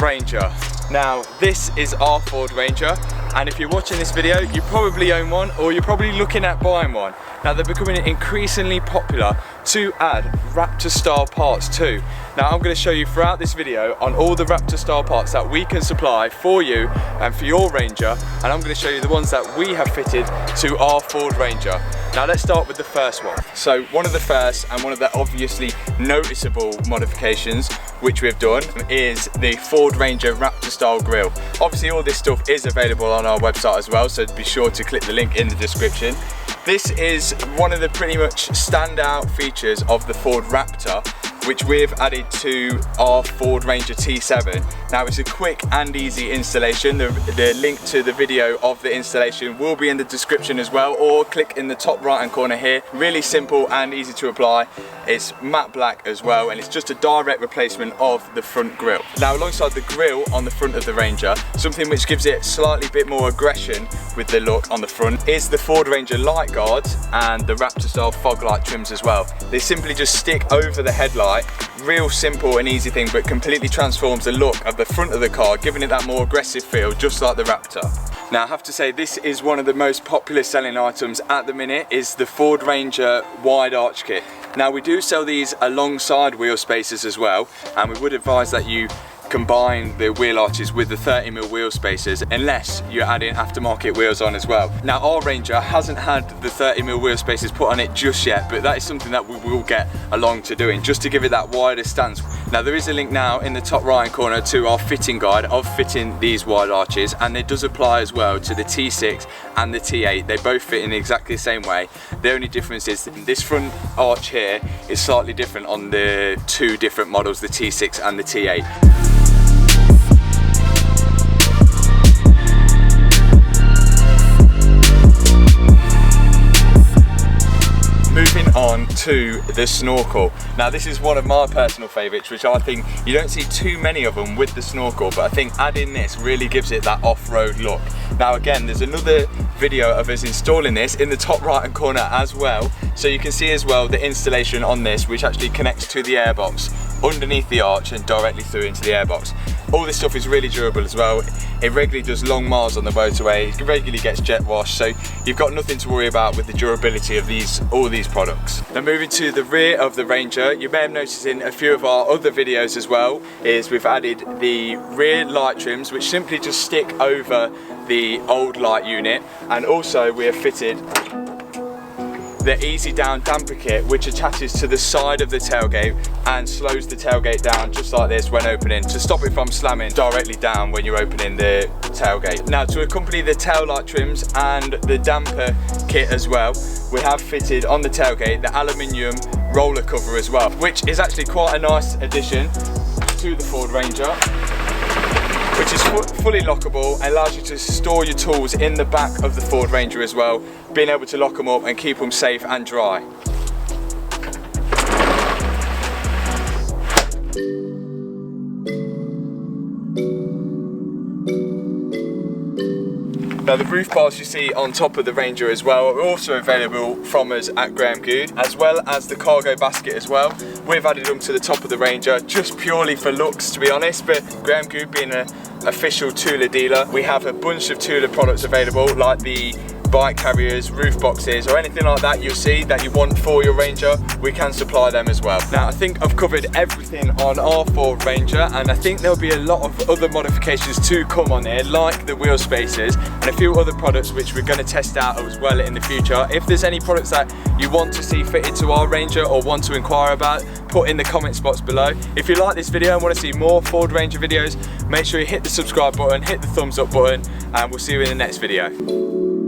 Ranger. Now, this is our Ford Ranger, and if you're watching this video, you probably own one, or you're probably looking at buying one. Now, they're becoming increasingly popular to add Raptor style parts to. Now, I'm going to show you throughout this video on all the Raptor style parts that we can supply for you and for your Ranger, and I'm going to show you the ones that we have fitted to our Ford Ranger. Now, let's start with the first one. So, one of the first and one of the obviously noticeable modifications which we've done is the Ford Ranger Raptor Style Grille. Obviously, all this stuff is available on our website as well, so be sure to click the link in the description. This is one of the pretty much standout features of the Ford Raptor, which we've added to our Ford Ranger T7. Now, it's a quick and easy installation. The link to the video of the installation will be in the description as well, or click in the top right hand corner here. Really simple and easy to apply. It's matte black as well, and it's just a direct replacement of the front grille. Now, alongside the grille on the front of the Ranger, something which gives it slightly bit more aggression with the look on the front is the Ford Ranger light guards and the Raptor style fog light trims as well. They simply just stick over the headlight. Real simple and easy thing, but completely transforms the look of the front of the car, giving it that more aggressive feel, just like the Raptor. Now, I have to say, this is one of the most popular selling items at the minute, is the Ford Ranger wide arch kit. Now, we do sell these alongside wheel spacers as well, and we would advise that you combine the wheel arches with the 30mm wheel spacers, unless you're adding aftermarket wheels on as well. Now, our Ranger hasn't had the 30mm wheel spacers put on it just yet, but that is something that we will get along to doing, just to give it that wider stance. Now, there is a link now in the top right hand corner to our fitting guide of fitting these wide arches, and it does apply as well to the T6 and the T8. They both fit in exactly the same way. The only difference is this front arch here is slightly different on the two different models, the T6 and the T8. Moving on to the Snorkel. Now, this is one of my personal favourites, which I think you don't see too many of them with the Snorkel, but I think adding this really gives it that off-road look. Now, again, there's another video of us installing this in the top right hand corner as well, so you can see as well the installation on this, which actually connects to the airbox underneath the arch and directly through into the airbox. All this stuff is really durable as well. It regularly does long miles on the motorway, it regularly gets jet washed, so you've got nothing to worry about with the durability of all these products. Now, moving to the rear of the Ranger, you may have noticed in a few of our other videos as well, is we've added the rear light trims, which simply just stick over the old light unit, and also we have fitted the easy down damper kit, which attaches to the side of the tailgate and slows the tailgate down just like this when opening, to stop it from slamming directly down when you're opening the tailgate. Now, to accompany the tail light trims and the damper kit as well, we have fitted on the tailgate the aluminium roller cover as well, which is actually quite a nice addition to the Ford Ranger, which is fully lockable and allows you to store your tools in the back of the Ford Ranger as well, being able to lock them up and keep them safe and dry. Now, the roof bars you see on top of the Ranger as well are also available from us at Goode, as well as the cargo basket as well. We've added them to the top of the Ranger just purely for looks, to be honest, but Goode being an official Tula dealer, we have a bunch of Tula products available, like the bike carriers, roof boxes, or anything like that you'll see that you want for your Ranger, we can supply them as well. Now, I think I've covered everything on our Ford Ranger, and I think there'll be a lot of other modifications to come on here, like the wheel spacers and a few other products which we're going to test out as well in the future. If there's any products that you want to see fitted to our Ranger or want to inquire about, put in the comment spots below. If you like this video and want to see more Ford Ranger videos, make sure you hit the subscribe button, hit the thumbs up button, and we'll see you in the next video.